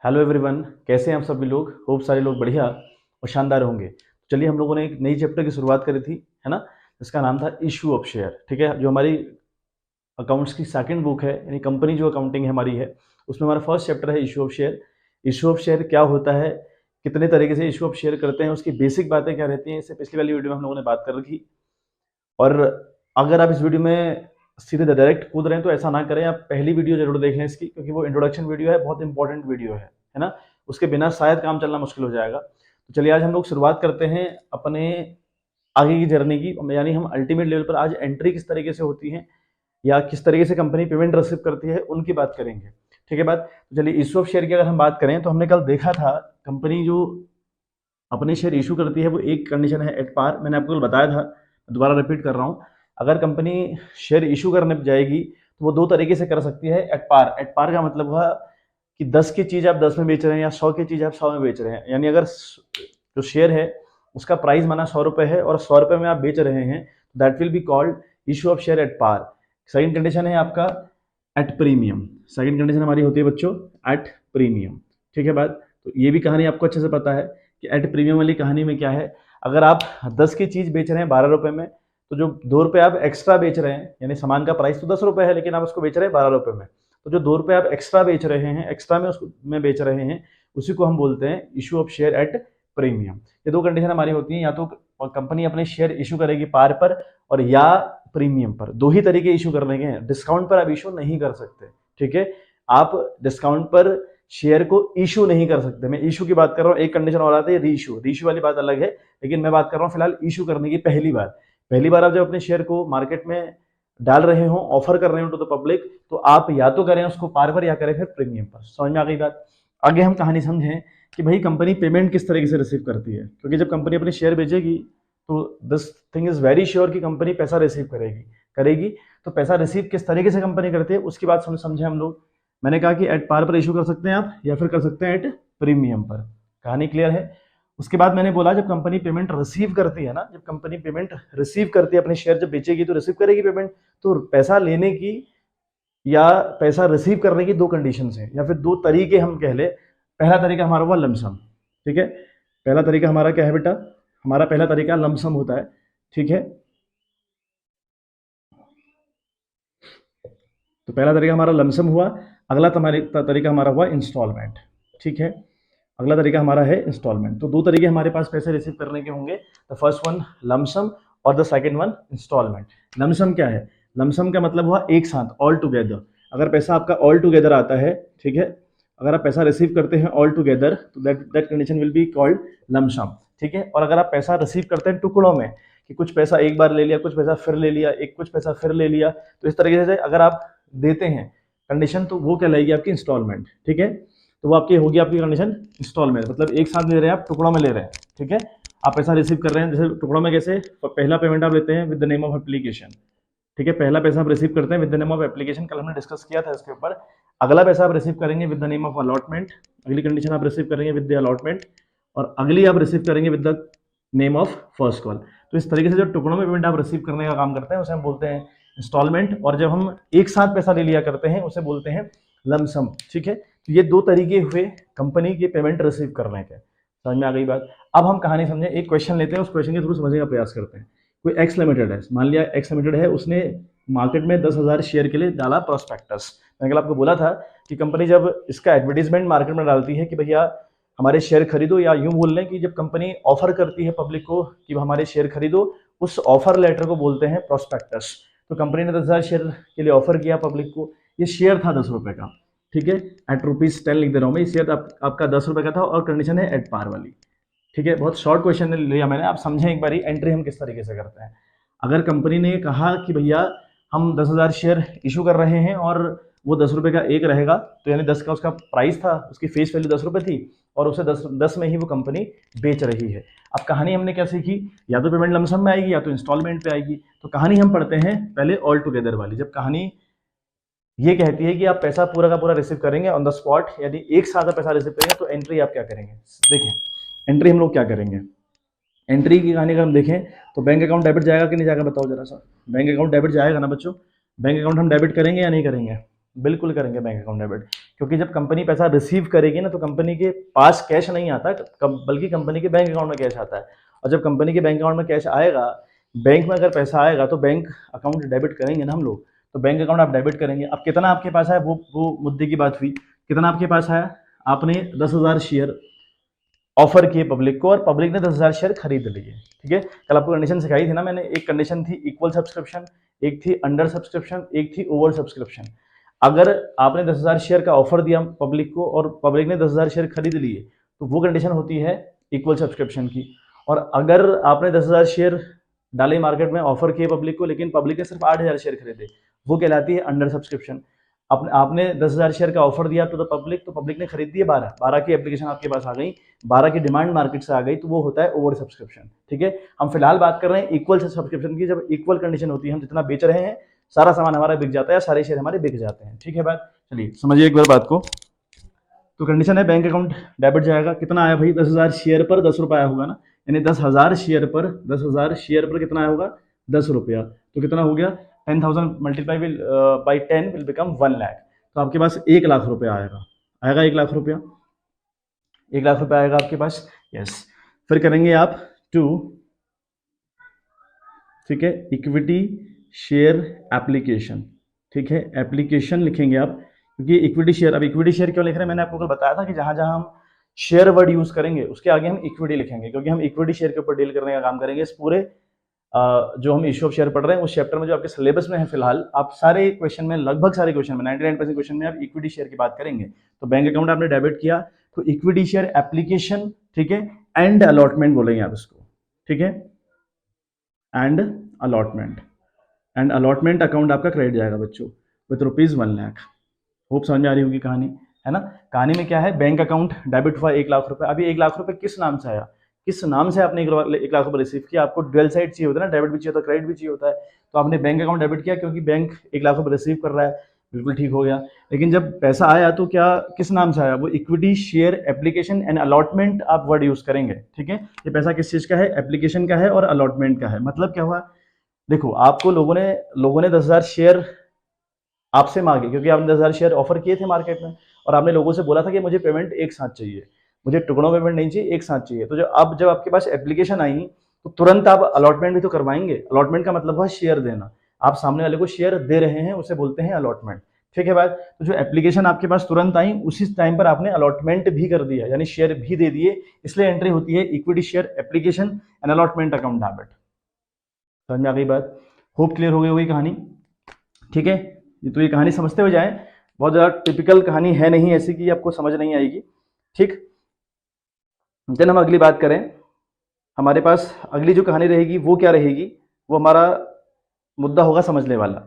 Hello everyone, कैसे हैं आप सभी लोग। होप सारे लोग बढ़िया और शानदार होंगे। चलिए, हम लोगों ने एक नई चैप्टर की शुरुआत करी थी, है ना। इसका नाम था इशू ऑफ शेयर। ठीक है, जो हमारी अकाउंट्स की सेकंड बुक है, यानी कंपनी जो अकाउंटिंग हमारी है, उसमें हमारा फर्स्ट चैप्टर है issue of share. Issue of share क्या होता है, कितने तरीके से इशू ऑफ शेयर करते हैं, उसकी बेसिक बातें क्या रहती हैं, इससे पिछली वाली वीडियो में हम लोगों ने बात कर रखी। और अगर आप इस वीडियो में सीधे डायरेक्ट कूद रहे हैं तो ऐसा ना करें, आप पहली वीडियो जरूर देख लें इसकी, क्योंकि वो इंट्रोडक्शन वीडियो है, बहुत इंपॉर्टेंट वीडियो है ना। उसके बिना शायद काम चलना मुश्किल हो जाएगा। तो चलिए, आज हम लोग शुरुआत करते हैं अपने आगे की जर्नी की, यानी हम अल्टीमेट लेवल पर आज एंट्री किस तरीके से होती है या किस तरीके से कंपनी पेमेंट रिसीव करती है, उनकी बात करेंगे। ठीक है बात। तो चलिए, इशू ऑफ शेयर की अगर हम बात करें तो हमने कल देखा था, कंपनी जो अपने शेयर इशू करती है वो एक कंडीशन है एट पार। मैंने आपको कल बताया था, दोबारा रिपीट कर रहा हूँ। अगर कंपनी शेयर इशू करने जाएगी तो वो दो तरीके से कर सकती है एट पार। एट पार का मतलब हुआ कि 10 की चीज़ आप 10 में बेच रहे हैं या 100 की चीज़ आप 100 में बेच रहे हैं, यानी अगर जो शेयर है उसका प्राइस माना 100 रुपये है और 100 रुपये में आप बेच रहे हैं, that will be called issue of share at par. Second condition है आपका एट प्रीमियम। सेकंड कंडीशन हमारी होती है बच्चों एट प्रीमियम। ठीक है बात। तो ये भी कहानी आपको अच्छे से पता है कि एट प्रीमियम वाली कहानी में क्या है। अगर आप 10 की चीज़ बेच रहे हैं 12 रुपये में, तो जो 2 रुपये आप एक्स्ट्रा बेच रहे हैं, यानी सामान का प्राइस तो 10 रुपये है लेकिन आप उसको बेच रहे हैं 12 रुपये में, तो जो 2 रुपये आप एक्स्ट्रा बेच रहे हैं, एक्स्ट्रा में उसको में बेच रहे हैं, उसी को हम बोलते हैं issue of share at premium. ये दो कंडीशन हमारी होती हैं, या तो कंपनी अपने शेयर इशू करेगी पार पर और या प्रीमियम पर। दो ही तरीके इशू करने के हैं, डिस्काउंट पर आप इशू नहीं कर सकते। ठीक है, आप डिस्काउंट पर शेयर को इशू नहीं कर सकते। मैं इशू की बात कर रहा हूँ, एक कंडीशन और आती है रीइशू। रीइशू वाली बात अलग है, लेकिन मैं बात कर रहा हूँ फिलहाल इशू करने की। पहली बार आप जब अपने शेयर को मार्केट में डाल रहे हो, ऑफर कर रहे हो टू द पब्लिक, तो आप या तो करें उसको पार पर या करें फिर प्रीमियम पर। समझ में आ गई बात। आगे हम कहानी समझें कि भाई कंपनी पेमेंट किस तरीके से रिसीव करती है, क्योंकि जब कंपनी अपने शेयर बेचेगी तो this thing is very sure कि कंपनी पैसा रिसीव करेगी। तो पैसा रिसीव किस तरीके से कंपनी करती है उसकी बात समझे हम लोग। मैंने कहा कि एट पार पर इशू कर सकते हैं आप या फिर कर सकते हैं एट प्रीमियम पर। कहानी क्लियर है। उसके बाद मैंने बोला जब कंपनी पेमेंट रिसीव करती है ना, जब कंपनी पेमेंट रिसीव करती है, अपने शेयर जब बेचेगी तो रिसीव करेगी पेमेंट। तो पैसा लेने की या पैसा रिसीव करने की दो कंडीशन है या फिर दो तरीके हम कह ले। पहला तरीका हमारा हुआ लमसम। ठीक है, पहला तरीका हमारा क्या है बेटा, हमारा पहला तरीका लमसम होता है। ठीक है, तो पहला तरीका हमारा लमसम हुआ। अगला तरीका हमारा हुआ इंस्टॉलमेंट। ठीक है, अगला तरीका हमारा है इंस्टॉलमेंट। तो दो तरीके हमारे पास पैसे रिसीव करने के होंगे। द फर्स्ट वन लमसम और the second one instalment. Lump sum क्या है, लमसम का मतलब हुआ एक साथ, ऑल टुगेदर। अगर पैसा आपका ऑल टुगेदर आता है, ठीक है, अगर आप पैसा रिसीव करते हैं ऑल टुगेदर, तो that condition will be called lump sum. ठीक है, और अगर आप पैसा रिसीव करते हैं टुकड़ों में, कि कुछ पैसा एक बार ले लिया, कुछ पैसा फिर ले लिया, कुछ पैसा फिर ले लिया, तो इस तरीके से अगर आप देते हैं कंडीशन, तो वो कहलाएगी आपकी इंस्टॉलमेंट। ठीक है, तो वो आपकी होगी आपकी कंडीशन इंस्टॉलमेंट, मतलब एक साथ ले रहे हैं आप, टुकड़ों में ले रहे हैं। ठीक है, आप पैसा रिसीव कर रहे हैं, जैसे टुकड़ों में कैसे, पहला पेमेंट आप लेते हैं with the name of application. ठीक है, पहला पैसा आप रिसीव करते हैं with the name of application, कल हमने डिस्कस किया था इसके ऊपर। अगला पैसा आप रिसीव करेंगे with the name of allotment, अगली कंडीशन आप रिसीव करेंगे विद द अलॉटमेंट, और अगली आप रिसीव करेंगे with the name of first call. तो इस तरीके से जो टुकड़ों में पेमेंट आप रिसीव करने का काम करते हैं उसे हम बोलते हैं इंस्टॉलमेंट, और जब हम एक साथ पैसा ले लिया करते हैं उसे बोलते हैं लमसम। ठीक है, तो ये दो तरीके हुए कंपनी के पेमेंट रिसीव करने के। समझ में आ गई बात। अब हम कहानी समझे, एक क्वेश्चन लेते हैं, उस क्वेश्चन के थ्रू समझने का प्रयास करते हैं। कोई एक्स लिमिटेड है, मान लिया एक्स लिमिटेड है, उसने मार्केट में 10,000 शेयर के लिए डाला प्रोस्पेक्टस। मैंने कल आपको बोला था कि कंपनी जब इसका एडवर्टीजमेंट मार्केट में डालती है कि भैया हमारे शेयर खरीदो, या यूं बोल लें कि जब कंपनी ऑफर करती है पब्लिक को कि हमारे शेयर खरीदो, उस ऑफर लेटर को बोलते हैं प्रोस्पेक्टस। तो कंपनी ने 10,000 शेयर के लिए ऑफर किया पब्लिक को। ये शेयर था 10 रुपए का। ठीक है, एट ₹10 लिख दे रहा हूँ मैं। ये शेयर आपका 10 रुपए का था और कंडीशन है एट पार वाली। ठीक है, बहुत शॉर्ट क्वेश्चन लिया मैंने, आप समझें एक बारी एंट्री हम किस तरीके से करते हैं। अगर कंपनी ने कहा कि भैया हम 10,000 शेयर इशू कर रहे हैं और वो 10 रुपए का एक रहेगा, तो यानी 10 का उसका प्राइस था, उसकी फेस वैल्यू 10 रुपए थी, और उसे 10 में ही वो कंपनी बेच रही है। अब कहानी हमने क्या सीखी, या तो पेमेंट लमसम में आएगी या तो इंस्टॉलमेंट पे आएगी। तो कहानी हम पढ़ते हैं पहले ऑल टुगेदर वाली। जब कहानी ये कहती है कि आप पैसा पूरा का पूरा रिसीव करेंगे ऑन द स्पॉट, यदि एक साथ पैसा रिसीव करेंगे, तो एंट्री आप क्या करेंगे। देखें एंट्री हम लोग क्या करेंगे। एंट्री की कहानी अगर हम देखें तो बैंक अकाउंट डेबिट जाएगा कि नहीं जाएगा, बताओ जरा सा। बैंक अकाउंट डेबिट जाएगा ना बच्चों। बैंक अकाउंट हम डेबिट करेंगे या नहीं करेंगे, बिल्कुल करेंगे बैंक अकाउंट डेबिट, क्योंकि जब कंपनी पैसा रिसीव करेगी ना तो कंपनी के पास कैश नहीं आता, बल्कि कंपनी के बैंक अकाउंट में कैश आता है। और जब कंपनी के बैंक अकाउंट में कैश आएगा, बैंक में अगर पैसा आएगा तो बैंक अकाउंट डेबिट करेंगे ना हम लोग, तो बैंक अकाउंट आप डेबिट करेंगे। अब कितना आपके पास है वो मुद्दे की बात हुई, कितना आपके पास है, आपने 10,000 शेयर ऑफर किए पब्लिक को और पब्लिक ने 10,000 शेयर खरीद लिए, ठीक है। कल आपको कंडीशन सिखाई थी ना मैंने, एक कंडीशन थी इक्वल सब्सक्रिप्शन, एक थी अंडर सब्सक्रिप्शन, एक थी ओवर सब्सक्रिप्शन। अगर आपने 10,000 शेयर का ऑफर दिया पब्लिक को और पब्लिक ने 10,000 शेयर खरीद लिए तो वो कंडीशन होती है इक्वल सब्सक्रिप्शन की। और अगर आपने 10,000 शेयर डाले मार्केट में, ऑफर किए पब्लिक को, लेकिन पब्लिक ने सिर्फ 8,000 शेयर खरीदे, वो कहलाती है अंडर सब्सक्रिप्शन। आपने 10,000 शेयर का ऑफर दिया तो पब्लिक ने खरीद दिए 12 की एप्लीकेशन आपके पास आ गई, 12 की डिमांड मार्केट से आ गई, तो वो होता है ओवर सब्सक्रिप्शन, ठीक है। हम फिलहाल बात कर रहे हैं इक्वल सब्सक्रिप्शन की, जब इक्वल कंडीशन होती है, हम जितना बेच रहे हैं सारा सामान हमारा बिक जाता है, सारे शेयर हमारे बिक जाते हैं, ठीक है बात। चलिए समझिए एक बार बात को। तो कंडीशन है बैंक अकाउंट डेबिट जाएगा, कितना आया भाई, 10,000 शेयर पर 10 रुपये आया होगा ना, यानी 10,000 शेयर पर कितना आया होगा, 10 रुपया, तो कितना हो गया, 10,000 multiply by 10 will become 1 lakh. तो आपके पास 1 लाख रुपया आएगा 1 लाख रुपया, 1 लाख रुपया आएगा आपके पास, यस। फिर करेंगे आप 2, ठीक है, इक्विटी शेयर एप्लीकेशन, ठीक है, एप्लीकेशन लिखेंगे आप, क्योंकि इक्विटी शेयर, अब इक्विटी शेयर क्यों लिख रहे हैं, मैंने आपको कल बताया था कि जहां जहां हम शेयर वर्ड यूज करेंगे उसके आगे हम इक्विटी लिखेंगे, क्योंकि हम इक्विटी शेयर के ऊपर डील करने का काम करेंगे। इस पूरे जो हम इश्यू ऑफ शेयर पढ़ रहे हैं उस चैप्टर में, जो आपके सिलेबस में है फिलहाल, आप सारे क्वेश्चन में, लगभग सारे क्वेश्चन में, 99% क्वेश्चन में आप इक्विटी शेयर की बात करेंगे। तो बैंक अकाउंट आपने डेबिट किया तो इक्विटी शेयर एप्लीकेशन, ठीक है, एंड अलॉटमेंट बोलेंगे आप इसको, ठीक है, एंड अलॉटमेंट अकाउंट आपका क्रेडिट जाएगा बच्चों विथ ₹1 लाख। होप समझ में आ रही होगी कहानी, है ना। कहानी में क्या है, बैंक अकाउंट डेबिट हुआ 1 लाख रुपए। अभी 1 लाख रुपए किस नाम से आया, किस नाम से आपने 1 लाख रुपए रिसीव किया, आपको ड्वेल साइड चाहिए होता है ना, डेबिट भी चाहिए होता है, क्रेडिट भी चाहिए होता है। तो आपने बैंक अकाउंट डेबिट किया क्योंकि बैंक 1 लाख रुपए रिसीव कर रहा है, बिल्कुल ठीक हो गया। लेकिन जब पैसा आया तो क्या किस नाम से आया, वो equity share application and allotment आप वर्ड यूज करेंगे, ठीक है। ये पैसा किस चीज का है, एप्लीकेशन का है और अलॉटमेंट का है। मतलब क्या हुआ, देखो आपको लोगों ने 10,000 शेयर आपसे मांगे, क्योंकि आपने 10,000 शेयर ऑफर किए थे मार्केट में और आपने लोगों से बोला था कि मुझे पेमेंट एक साथ चाहिए, मुझे टुकड़ों पेमेंट नहीं चाहिए, एक साथ चाहिए। तो जब आपके पास एप्लीकेशन आई तो तुरंत आप अलॉटमेंट भी तो करवाएंगे। अलॉटमेंट का मतलब है शेयर देना, आप सामने वाले को शेयर दे रहे हैं, उसे बोलते हैं अलॉटमेंट, ठीक है बात। तो जो एप्लीकेशन आपके पास तुरंत आई, उसी टाइम पर आपने अलॉटमेंट भी कर दिया, यानी शेयर भी दे दिए, इसलिए एंट्री होती है equity share application and allotment account debit. समझ में आ गई बात, होप क्लियर हो गई होगी कहानी, ठीक है। तो ये कहानी समझते हुए जाएं, बहुत ज़्यादा टिपिकल कहानी है नहीं ऐसी कि आपको समझ नहीं आएगी, ठीक। देन हम अगली बात करें, हमारे पास अगली जो कहानी रहेगी वो क्या रहेगी, वो हमारा मुद्दा होगा समझने वाला।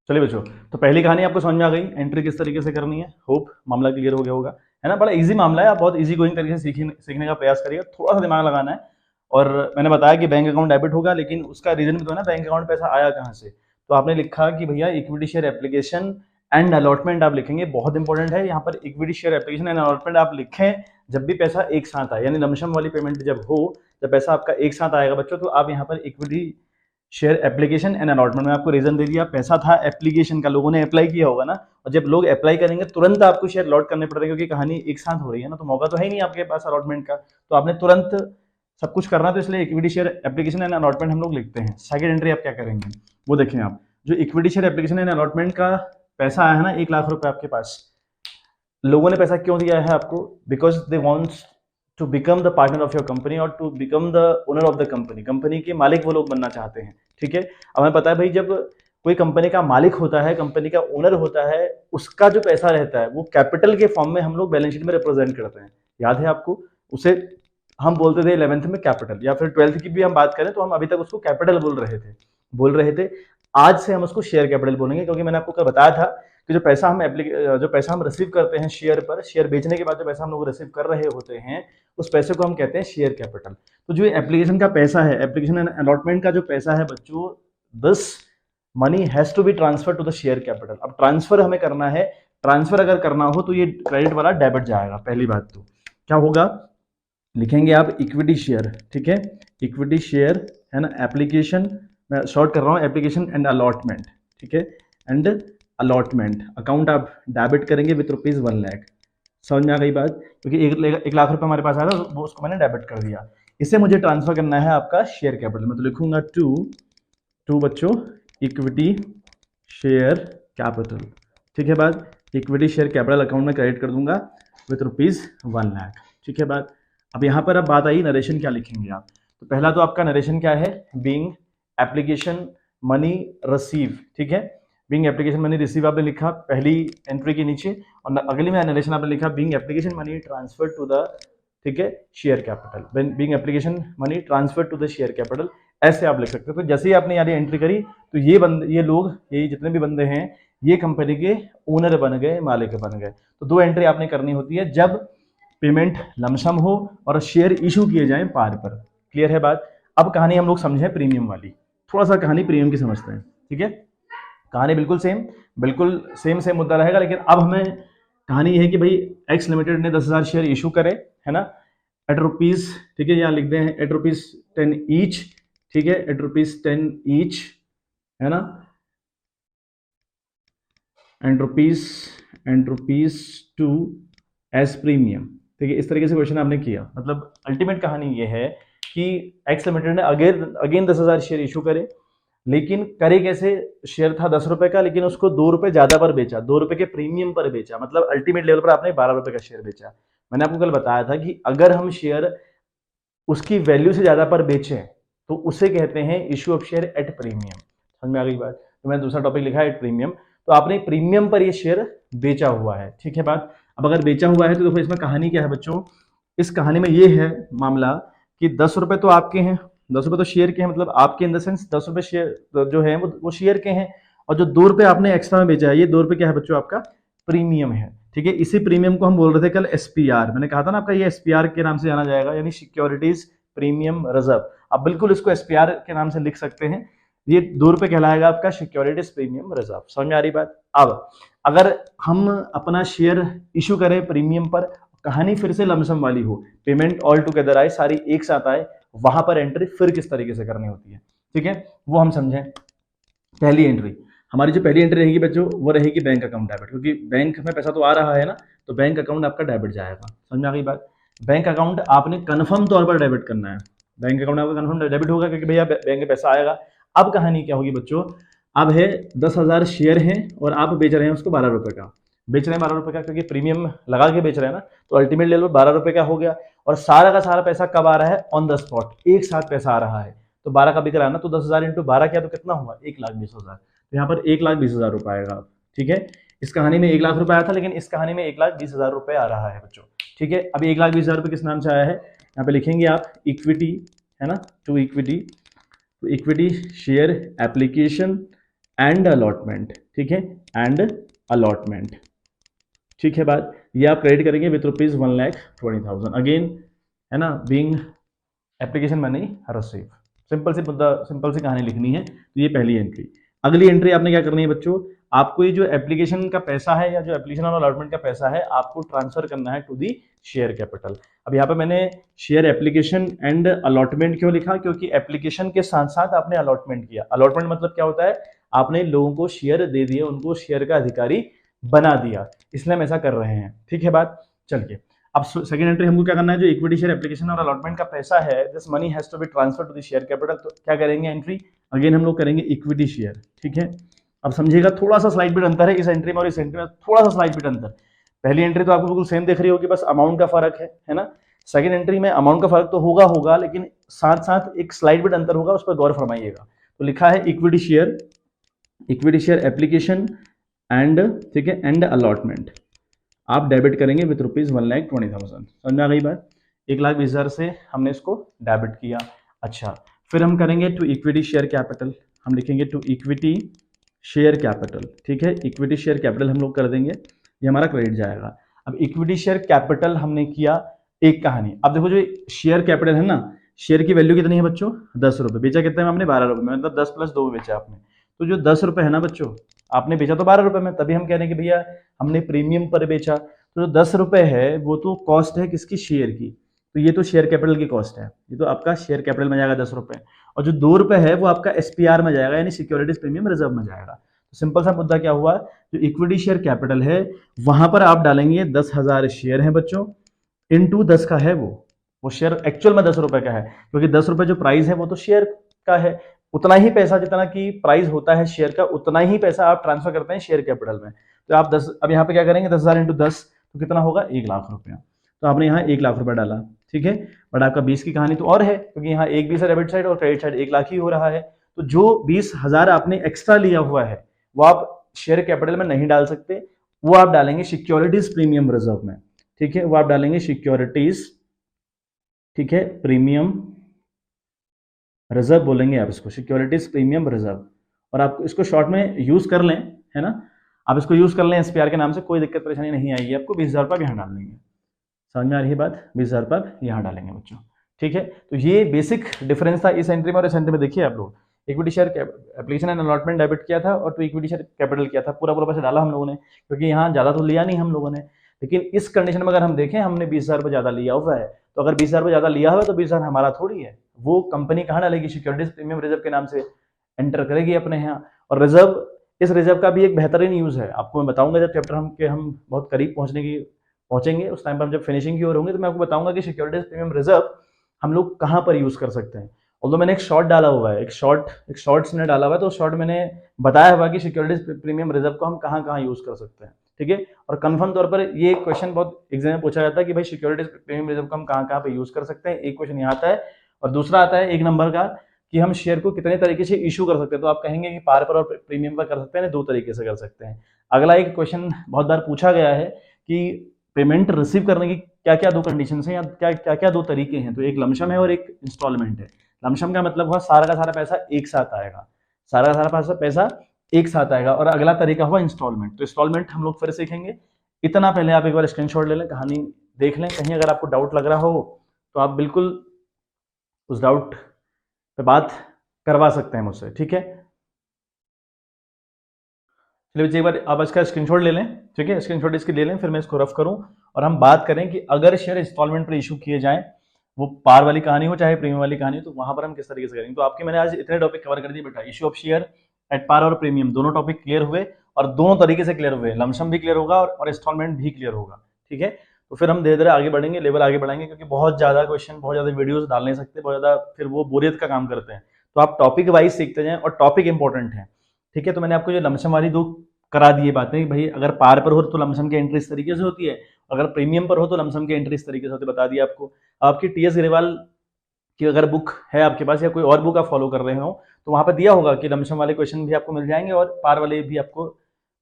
चलिए बच्चों, तो पहली कहानी आपको समझ में आ गई, एंट्री किस तरीके से करनी है, होप मामला क्लियर हो गया होगा, है ना। बड़ा इजी मामला है, आप बहुत इजी गोइंग तरीके से सीखने का प्रयास करिएगा, थोड़ा सा दिमाग लगाना है। और मैंने बताया कि बैंक अकाउंट डेबिट होगा, लेकिन उसका रीजन भी तो है ना, बैंक अकाउंट पैसा आया कहाँ से। तो आपने लिखा कि भैया equity share application and allotment आप लिखेंगे, बहुत इंपॉर्टेंट है यहाँ पर। Equity share application and allotment आप लिखें जब भी पैसा एक साथ आए, यानी लमसम वाली पेमेंट जब हो, जब पैसा आपका एक साथ आएगा बच्चों, तो आप यहाँ पर equity share application and allotment में आपको रीजन दे दिया, पैसा था एप्लीकेशन का, लोगों ने अप्लाई किया होगा ना, और जब लोग अप्लाई करेंगे तुरंत आपको शेयर अलॉट करने पड़ रहे हैं, क्योंकि कहानी एक साथ हो रही है ना, तो मौका तो है ही नहीं आपके पास अलॉटमेंट का, तो आपने तुरंत सब कुछ करना, तो इसलिए equity share application and allotment हम लोग लिखते हैं। सेकंड एंट्री आप क्या करेंगे वो देखें आप, जो equity share application and allotment का पैसा आया है ना 1 लाख रुपए आपके पास, लोगों ने पैसा क्यों दिया है आपको, because they wants to become the partner of your company और to become the owner of the company, company के मालिक वो लोग बनना चाहते हैं, ठीक है। अब हमें पता है भाई, जब कोई कंपनी का मालिक होता है, कंपनी का ओनर होता है, उसका जो पैसा रहता है वो कैपिटल के फॉर्म में हम लोग बैलेंस शीट में रिप्रेजेंट करते हैं, याद है आपको, उसे हम बोलते थे 11th में कैपिटल, या फिर 12th की भी हम बात करें तो हम अभी तक उसको कैपिटल बोल रहे थे। आज से हम उसको शेयर कैपिटल बोलेंगे, क्योंकि मैंने आपको कल बताया था कि जो पैसा हम रिसीव करते हैं शेयर पर, शेयर बेचने के बाद जो पैसा हम लोग रिसीव कर रहे होते हैं, उस पैसे को हम कहते हैं शेयर कैपिटल। तो जो एप्लीकेशन का पैसा है, एप्लीकेशन एंड अलॉटमेंट का जो पैसा है बच्चों, this money has to be transfer to the share capital. अब ट्रांसफर हमें करना है, ट्रांसफर अगर करना हो तो ये क्रेडिट वाला डेबिट जाएगा। पहली बात तो क्या होगा, लिखेंगे आप इक्विटी शेयर, ठीक है, इक्विटी शेयर है ना, एप्लीकेशन, मैं शॉर्ट कर रहा हूँ, एप्लीकेशन एंड अलॉटमेंट, ठीक है, एंड अलॉटमेंट अकाउंट आप डेबिट करेंगे विथ ₹1,00,000। समझ में आ गई बात? क्योंकि 1 लाख रुपए हमारे पास आया था, वो उसको मैंने डेबिट कर दिया। इसे मुझे ट्रांसफर करना है आपका शेयर कैपिटल में, तो लिखूंगा टू बच्चों इक्विटी शेयर कैपिटल। ठीक है बात? इक्विटी शेयर कैपिटल अकाउंट में क्रेडिट कर दूंगा विथ ₹1,00,000। ठीक है बात? अब यहाँ पर अब बात आई नरेशन क्या लिखेंगे आप। तो पहला तो आपका नरेशन क्या है, बीइंग एप्लीकेशन मनी रिसीव। ठीक है, बीइंग एप्लीकेशन मनी रिसीव आपने लिखा पहली एंट्री के नीचे, और अगली में नरेशन आपने लिखा being application money transfer to the, ठीक है, share capital. Being application money transfer to the share capital, ऐसे आप लिख सकते हो। तो जैसे ही आपने यार एंट्री करी तो ये लोग, ये जितने भी बंदे हैं, ये कंपनी के ओनर बन गए, मालिक बन गए। तो 2 एंट्री आपने करनी होती है जब पेमेंट लमसम हो और शेयर इशू किए जाएं पार पर। क्लियर है बात? अब कहानी हम लोग समझें प्रीमियम वाली, थोड़ा सा कहानी प्रीमियम की समझते हैं। ठीक है, कहानी बिल्कुल सेम मुद्दा रहेगा, लेकिन अब हमें कहानी ये है कि भाई एक्स लिमिटेड ने 10,000 शेयर इशू करे, है ना, एट रुपीज, ठीक है, यहाँ लिख दें एट ₹10 ईच। ठीक है, एट ₹10 ईच, है ना, and rupees two as premium. ठीक है, इस तरीके से क्वेश्चन आपने किया। मतलब अल्टीमेट कहानी ये है कि एक्स लिमिटेड ने अगेन 10,000 शेयर इशू करे, लेकिन करे कैसे, शेयर था 10 रुपए का, लेकिन उसको 2 रुपए ज्यादा पर बेचा, 2 रुपए के प्रीमियम पर बेचा, मतलब अल्टीमेट लेवल पर आपने 12 रुपए का शेयर बेचा। मैंने आपको कल बताया था कि अगर हम शेयर उसकी वैल्यू से ज्यादा पर बेचें तो उसे कहते हैं issue of share at premium. समझ में आ गई बात? तो मैंने दूसरा टॉपिक लिखा है एट प्रीमियम। तो आपने प्रीमियम पर ये शेयर बेचा हुआ है। ठीक है बात? अब अगर बेचा हुआ है तो देखो इसमें कहानी क्या है बच्चों, इस कहानी में ये है मामला कि 10 रुपए तो आपके हैं, 10 रुपए तो शेयर के हैं, मतलब आपके इन द सेंस 10 रुपए शेयर जो है वो शेयर के हैं, और जो 2 रुपए आपने एक्स्ट्रा में बेचा है, ये 2 रुपए क्या है बच्चों, आपका प्रीमियम है। ठीक है, इसी प्रीमियम को हम बोल रहे थे कल एसपीआर। मैंने कहा था ना आपका ये एसपीआर के नाम से जाना जाएगा, यानी सिक्योरिटीज प्रीमियम रिजर्व। आप बिल्कुल इसको एसपीआर के नाम से लिख सकते हैं। ये 2 रुपए कहलाएगा आपका सिक्योरिटीज प्रीमियम रिजर्व। समझ में आ रही बात? अब अगर हम अपना शेयर इशू करें प्रीमियम पर, कहानी फिर से लमसम वाली हो, पेमेंट ऑल टुगेदर आए, सारी एक साथ आए, वहां पर एंट्री फिर किस तरीके से करनी होती है, ठीक है, वो हम समझें। पहली एंट्री, हमारी जो पहली एंट्री रहेगी बच्चों वो रहेगी बैंक अकाउंट डेबिट, क्योंकि बैंक में पैसा तो आ रहा है ना, तो बैंक अकाउंट आपका डेबिट जाएगा। समझ में आ गई बात? बैंक अकाउंट आपने कन्फर्म तौर पर डेबिट करना है, बैंक अकाउंट आपका कन्फर्म डेबिट होगा क्योंकि भैया बैंक में पैसा आएगा। अब कहानी क्या होगी बच्चों, अब है 10,000 शेयर हैं और आप बेच रहे हैं उसको 12 रुपए का, बेच रहे हैं 12 रुपए का, क्योंकि प्रीमियम लगा के बेच रहे हैं ना, तो अल्टीमेट लेवल 12 रुपए का हो गया। और सारा का सारा पैसा कब आ रहा है, ऑन द स्पॉट, एक साथ पैसा आ रहा है। तो 12 का बिक रहा है ना, तो 10,000 इंटू 12 किया तो कितना हुआ, 1,20,000। तो यहाँ पर 1,20,000 रुपए आएगा। ठीक है, इस कहानी में 1,00,000 रुपए आया था, लेकिन इस कहानी में 1,20,000 रुपए आ रहा है बच्चों। ठीक है, अभी 1,20,000 रुपए किस नाम से आया है, यहाँ पे लिखेंगे आप इक्विटी, है ना, to equity share application and allotment. ठीक है, एंड अलॉटमेंट। ठीक है बात, ये आप क्रेडिट करेंगे विथ ₹1,20,000 अगेन, है ना, being application money receive. Simple सी कहानी लिखनी है। तो ये पहली एंट्री। अगली एंट्री आपने क्या करनी है बच्चों, आपको ये जो एप्लीकेशन का पैसा है या जो एप्लीकेशन और अलॉटमेंट का पैसा है आपको ट्रांसफर करना है टू दी शेयर कैपिटल। अब यहाँ पे मैंने शेयर एप्लीकेशन एंड अलॉटमेंट क्यों लिखा, क्योंकि एप्लीकेशन के साथ साथ आपने अलॉटमेंट किया। अलॉटमेंट मतलब क्या होता है, आपने लोगों को शेयर दे दिए, उनको शेयर का अधिकारी बना दिया, इसलिए हम ऐसा कर रहे हैं। ठीक है बात? चलिए अब सेकंड एंट्री हमको क्या करना है, जो इक्विटी शेयर एप्लीकेशन और अलॉटमेंट का पैसा है, this money has to be transfer to the share capital. तो क्या करेंगे एंट्री, अगेन हम लोग करेंगे इक्विटी शेयर। ठीक है, अब समझिएगा थोड़ा सा स्लाइड बिट अंतर है इस एंट्री में और इस एंट्री में, थोड़ा सा स्लाइड बिट अंतर। पहली एंट्री तो आपको बिल्कुल सेम दिख रही होगी, बस अमाउंट का फर्क है ना। सेकंड एंट्री में अमाउंट का फर्क तो होगा, लेकिन साथ साथ एक स्लाइड बिट अंतर होगा, उस पर गौर फरमाइएगा। तो लिखा है इक्विटी शेयर एप्लीकेशन एंड, ठीक है, एंड अलॉटमेंट आप डेबिट करेंगे विथ ₹1,20,000। समझ में आ गई बात? 1,20,000 से हमने इसको डेबिट किया। अच्छा, फिर हम करेंगे टू इक्विटी शेयर कैपिटल, हम लिखेंगे टू इक्विटी शेयर कैपिटल। ठीक है, इक्विटी शेयर कैपिटल हम लोग कर देंगे, ये हमारा क्रेडिट जाएगा। अब इक्विटी शेयर कैपिटल हमने किया, एक कहानी। अब देखो जो शेयर कैपिटल है ना, शेयर की वैल्यू कितनी है बच्चों, 10 रुपए, बेचा कितने में हमने, 12 रुपए में, मतलब 10 + 2 बेचा आपने। तो जो 10 रुपए है ना बच्चों, आपने बेचा तो 12 रुपए में, तभी हम कह रहे हैं कि भैया हमने प्रीमियम पर बेचा। तो जो 10 रुपए है वो तो कॉस्ट है किसकी, शेयर की, तो ये तो शेयर कैपिटल की कॉस्ट है, ये तो आपका शेयर कैपिटल में जाएगा 10 रुपए। और जो 2 रुपए है वो आपका एसपीआर में जाएगा, यानी सिक्योरिटीज प्रीमियम रिजर्व में जाएगा। सिंपल सा मुद्दा क्या हुआ, जो इक्विटी शेयर कैपिटल है वहां पर आप डालेंगे 10,000 शेयर हैं बच्चों, इनटू 10 का है वो शेयर एक्चुअल में 10 रुपए का है, क्योंकि 10 रुपए जो प्राइस है वो तो शेयर का है, उतना ही पैसा जितना कि प्राइस होता है शेयर का उतना ही पैसा आप ट्रांसफर करते हैं शेयर कैपिटल में। तो आप 10, अब यहाँ पे क्या करेंगे 10,000 इंटू 10 तो कितना होगा 1,00,000 रुपया, तो आपने यहाँ 1,00,000 रुपया डाला, ठीक है। बट आपका 20 की कहानी तो और है, क्योंकि यहाँ एक 20 है डेबिट साइड और क्रेडिट साइड 1,00,000 ही हो रहा है, तो जो 20,000 आपने एक्स्ट्रा लिया हुआ है वो आप शेयर कैपिटल में नहीं डाल सकते, वो आप डालेंगे सिक्योरिटीज प्रीमियम रिजर्व में, ठीक है। वो आप डालेंगे सिक्योरिटीज, ठीक है, प्रीमियम रिजर्व बोलेंगे आप इसको, सिक्योरिटीज प्रीमियम रिजर्व, और आप इसको शॉर्ट में यूज कर लें, है ना, आप इसको यूज कर लें एसपीआर के नाम से, कोई दिक्कत परेशानी नहीं आएगी आपको। 20,000 रुपये यहाँ डाल देंगे, समझ में आ रही है बात, 20,000 रुपये यहाँ डालेंगे बच्चों, ठीक है। तो ये बेसिक डिफरेंस था इस एंट्री में और इस एंट्री में। देखिए आप लोग, equity share application and allotment debit किया था और तो इक्विटी शेयर कैपिटल किया था, पूरा पूरा पैसा डाला हम लोगों ने, क्योंकि यहाँ ज़्यादा तो लिया नहीं हम लोगों ने, लेकिन इस कंडीशन में अगर हम देखें हमने 20,000 रुपये ज़्यादा लिया हुआ है, तो अगर 20,000 रुपये ज़्यादा लिया हुआ है तो 20,000 हमारा थोड़ी है, वो कंपनी कहाँ डालेगी, सिक्योरिटीज प्रीमियम रिजर्व के नाम से एंटर करेगी अपने यहाँ। और रिजर्व, इस रिजर्व का भी एक बेहतरीन यूज़ है, आपको मैं बताऊंगा जब चैप्टर हम बहुत करीब पहुंचेंगे, उस टाइम पर हम जब फिनिशिंग की ओर होंगे तो मैं आपको बताऊंगा कि सिक्योरिटीज प्रीमियम रिजर्व हम लोग कहाँ पर यूज़ कर सकते हैं। और मैंने एक शॉर्ट डाला हुआ है, एक शॉर्ट्स ने डाला हुआ है, तो शॉर्ट मैंने बताया हुआ कि सिक्योरिटीज प्रीमियम रिजर्व को हम कहाँ कहाँ यूज़ कर सकते हैं, ठीक है। और कंफर्म तौर पर ये क्वेश्चन बहुत एग्जाम में पूछा जाता है कि भाई सिक्योरिटीज प्रीमियम रिजर्व को हम कहाँ कहाँ पे यूज़ कर सकते हैं, एक क्वेश्चन यहाँ आता है। और दूसरा आता है 1 नंबर का कि हम शेयर को कितने तरीके से इशू कर सकते हैं, तो आप कहेंगे कि पार पर और प्रीमियम पर कर सकते हैं, 2 तरीके से कर सकते हैं। अगला एक क्वेश्चन बहुत बार पूछा गया है कि पेमेंट रिसीव करने की क्या क्या 2 कंडीशन है या क्या क्या 2 तरीके हैं, तो एक लमसम है और एक इंस्टॉलमेंट है। लमसम का मतलब हुआ सारा का सारा पैसा एक साथ आएगा, सारा का सारा पैसा एक साथ आएगा, और अगला तरीका हुआ इंस्टॉलमेंट। तो इंस्टॉलमेंट हम लोग फिर सीखेंगे, इतना पहले आप एक बार स्क्रीनशॉट ले लें, कहानी देख लें, कहीं अगर आपको डाउट लग रहा हो तो आप बिल्कुल उस डाउट पे बात करवा सकते हैं मुझसे, ठीक है। चलिए एक बार आप इसका स्क्रीनशॉट ले लें, ठीक है, स्क्रीनशॉट इसकी ले लें, फिर मैं इसको रफ करूं और हम बात करें कि अगर शेयर इंस्टॉलमेंट पर इशू किए जाएं, वो पार वाली कहानी हो चाहे प्रीमियम वाली कहानी हो, तो वहां पर हम किस तरीके से करेंगे। तो आपके मैंने आज इतने टॉपिक कवर कर दिए बेटा, issue of share at par और प्रीमियम दोनों टॉपिक क्लियर हुए और दोनों तरीके से क्लियर हुए, लमसम भी क्लियर होगा और इंस्टॉलमेंट भी क्लियर होगा, ठीक है। तो फिर हम धीरे धीरे आगे बढ़ेंगे, लेवल आगे बढ़ाएंगे, क्योंकि बहुत ज्यादा क्वेश्चन, बहुत ज्यादा वीडियोस डाल नहीं सकते, बहुत ज्यादा फिर वो बोरियत का काम करते हैं। तो आप टॉपिक वाइज सीखते जाएं और टॉपिक इंपॉर्टेंट है, ठीक है। तो मैंने आपको जो लमसम वाली 2 करा दिए बातें, भाई अगर पार पर हो तो लमसम की एंट्री इस तरीके से होती है, अगर प्रीमियम पर हो तो लमसम की एंट्री इस तरीके से होती है, बता दिया आपको। आपकी टीएस ग्रेवाल की अगर बुक है आपके पास या कोई और बुक आप फॉलो कर रहे हो तो वहां पर दिया होगा कि लमसम वाले क्वेश्चन भी आपको मिल जाएंगे और पार वाले भी आपको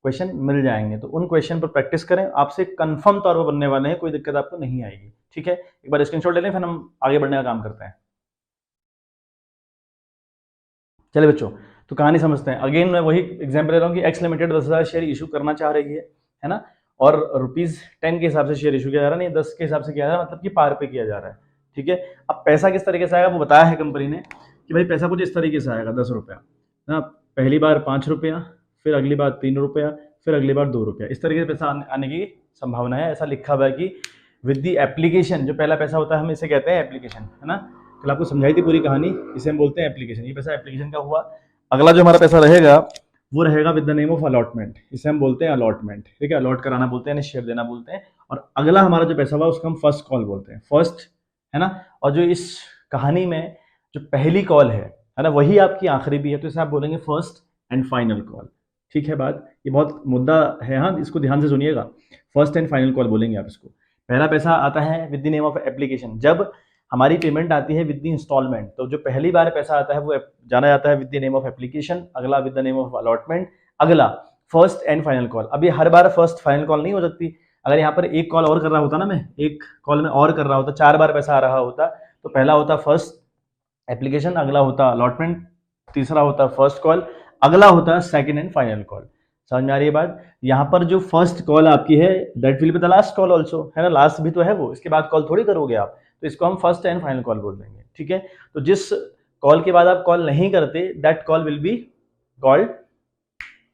क्वेश्चन मिल जाएंगे, तो उन क्वेश्चन पर प्रैक्टिस करें, आपसे कंफर्म तौर पर बनने वाले हैं, कोई दिक्कत आपको नहीं आएगी, ठीक है। एक बार स्क्रीनशॉट ले लें, फिर हम आगे बढ़ने का काम करते हैं। चलिए बच्चों, तो कहानी समझते हैं। अगेन मैं वही एग्जाम्पल ले रहा हूँ कि एक्स लिमिटेड 10,000 शेयर इशू करना चाह रही है ना, और ₹10 के हिसाब से शेयर इशू किया जा रहा है, नहीं 10 के हिसाब से किया जा रहा है, मतलब कि पार पे किया जा रहा है, ठीक है। अब पैसा किस तरीके से आएगा वो बताया है कंपनी ने कि भाई पैसा कुछ इस तरीके से आएगा, 10 रुपया ना, पहली बार 5 रुपया, फिर अगली बार 3 रुपया, फिर अगली बार 2 रुपया, इस तरीके से पैसा आने की संभावना है। ऐसा लिखा हुआ है कि विद दी एप्लीकेशन, जो पहला पैसा होता है हम इसे कहते हैं एप्लीकेशन, है ना, कल आपको समझाई थी पूरी कहानी, इसे हम बोलते हैं एप्लीकेशन, ये पैसा एप्लीकेशन का हुआ। अगला जो हमारा पैसा रहेगा वो रहेगा with the name of allotment, इसे हम बोलते हैं अलॉटमेंट, ठीक है, अलॉट कराना बोलते हैं, शेयर देना बोलते हैं। और अगला हमारा जो पैसा हुआ उसको हम फर्स्ट कॉल बोलते हैं, फर्स्ट, है ना। और जो इस कहानी में जो पहली कॉल है ना, वही आपकी आखिरी भी है, तो इसे आप बोलेंगे फर्स्ट एंड फाइनल कॉल, ठीक है। बात ये बहुत मुद्दा है, हाँ, इसको ध्यान से सुनिएगा, फर्स्ट एंड फाइनल कॉल बोलेंगे आप इसको। पहला पैसा आता है with the name of application, जब हमारी पेमेंट आती है विद द इंस्टॉलमेंट, तो जो पहली बार पैसा आता है वो जाना जाता है with the name of application, अगला with the name of allotment, अगला फर्स्ट एंड फाइनल कॉल। अब ये हर बार फर्स्ट फाइनल कॉल नहीं हो सकती, अगर यहाँ पर एक कॉल और कर रहा होता ना, मैं एक कॉल में और कर रहा होता, 4 बार पैसा आ रहा होता, तो पहला होता फर्स्ट एप्लीकेशन, अगला होता अलॉटमेंट, तीसरा होता फर्स्ट कॉल, अगला होता सेकंड एंड फाइनल कॉल। समझ में आ रही है बात। यहाँ पर जो फर्स्ट कॉल आपकी है that will be the last call also, है ना, लास्ट भी तो है वो, इसके बाद कॉल थोड़ी करोगे आप, तो इसको हम फर्स्ट एंड फाइनल कॉल बोल देंगे, ठीक है। तो जिस कॉल के बाद आप कॉल नहीं करते that call will be called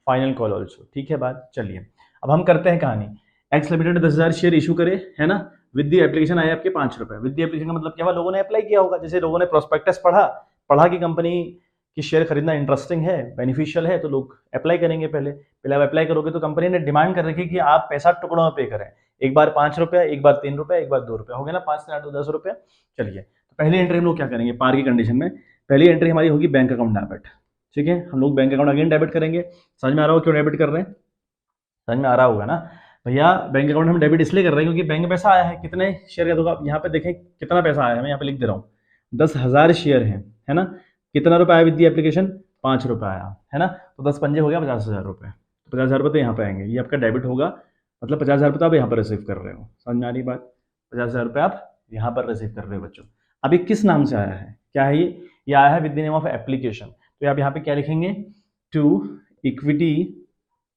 final call also, ठीक है बात। चलिए अब हम करते हैं कहानी। एक्स लिमिटेड 10,000 शेयर इशू करे, है ना, विद दी एप्लीकेशन आए आपके 5 रुपए। विद दी एप्लीकेशन का मतलब क्या हुआ, लोगों ने अप्लाई किया होगा, जैसे लोगों ने प्रोस्पेक्टस पढ़ा कि कंपनी कि शेयर खरीदना इंटरेस्टिंग है, बेनिफिशियल है, तो लोग अप्लाई करेंगे। पहले पहले आप अप्लाई करोगे तो कंपनी ने डिमांड कर रखी कि आप पैसा टुकड़ों में पे करें, एक बार 5 रुपया, एक बार 3 रुपया, एक बार 2 रुपया, हो गया ना 5 से 8 10 रुपया। चलिए, तो पहली एंट्री हम लोग क्या करेंगे पार की कंडीशन में, पहली एंट्री हमारी होगी बैंक अकाउंट डेबिट। ठीक है, हम लोग बैंक अकाउंट अगेन डेबिट करेंगे। समझ में आ रहा हो क्यों डेबिट कर रहे हैं? समझ में आ रहा होगा ना भैया। बैंक अकाउंट हम डेबिट इसलिए कर रहे हैं क्योंकि बैंक में पैसा आया है। कितने शेयर का दोगा? यहाँ पे देखें कितना पैसा आया है, मैं यहाँ पे लिख दे रहा हूँ। 10,000 शेयर है ना। कितना रुपया आया विद दी एप्लीकेशन? 5 रुपया आया है ना। तो 10 पंजे हो गया 50,000 रुपये। 50,000 रुपये तो यहाँ पे आएंगे, ये आपका डेबिट होगा, मतलब 50,000 रुपये तो आप यहाँ पर रिसीव कर रहे हो। समझ में आ रही बात? 50,000 रुपये आप यहाँ पर रिसीव कर रहे हो बच्चों। अब ये किस नाम से आया है? क्या है ये आया है with the name of application. तो आप यहाँ पे क्या लिखेंगे? टू इक्विटी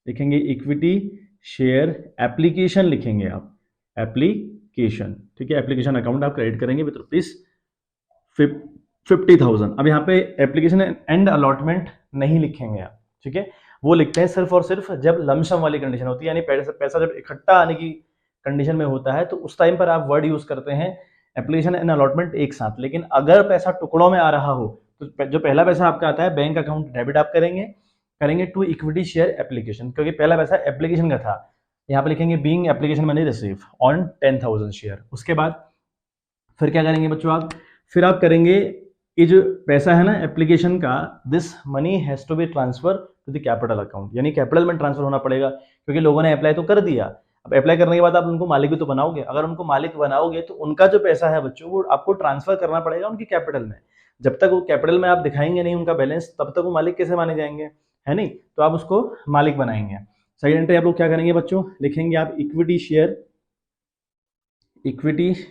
लिखेंगे, इक्विटी शेयर एप्लीकेशन लिखेंगे आप, एप्लीकेशन। ठीक है, एप्लीकेशन अकाउंट आप क्रेडिट करेंगे विद ₹50,000। अब यहाँ पे एप्लीकेशन एंड अलॉटमेंट नहीं लिखेंगे आप। ठीक है, वो लिखते हैं सिर्फ और सिर्फ जब लमसम वाली कंडीशन होती है, यानी पैसा जब इकट्ठा आने की कंडीशन में होता है तो उस टाइम पर आप वर्ड यूज करते हैं एप्लीकेशन एंड अलॉटमेंट एक साथ। लेकिन अगर पैसा टुकड़ों में आ रहा हो तो जो पहला पैसा आपका आता है बैंक अकाउंट डेबिट आप करेंगे टू इक्विटी शेयर एप्लीकेशन, क्योंकि पहला पैसा एप्लीकेशन का था। यहाँ पे लिखेंगे being application money receive on 10,000 share. उसके बाद फिर क्या करेंगे बच्चों आप? फिर आप करेंगे ये जो पैसा है ना एप्लीकेशन का, this money has to be transfer to the capital account, यानी कैपिटल में ट्रांसफर होना पड़ेगा, क्योंकि लोगों ने अप्लाई तो कर दिया। अब अप्लाई करने के बाद आप उनको मालिक भी तो बनाओगे। अगर उनको मालिक बनाओगे तो उनका जो पैसा है बच्चों वो आपको ट्रांसफर करना पड़ेगा उनकी कैपिटल में। जब तक वो कैपिटल में आप दिखाएंगे नहीं उनका बैलेंस, तब तक वो मालिक कैसे माने जाएंगे? है नहीं, तो आप उसको मालिक बनाएंगे। सेकंड एंट्री आप लोग क्या करेंगे बच्चों? लिखेंगे आप इक्विटी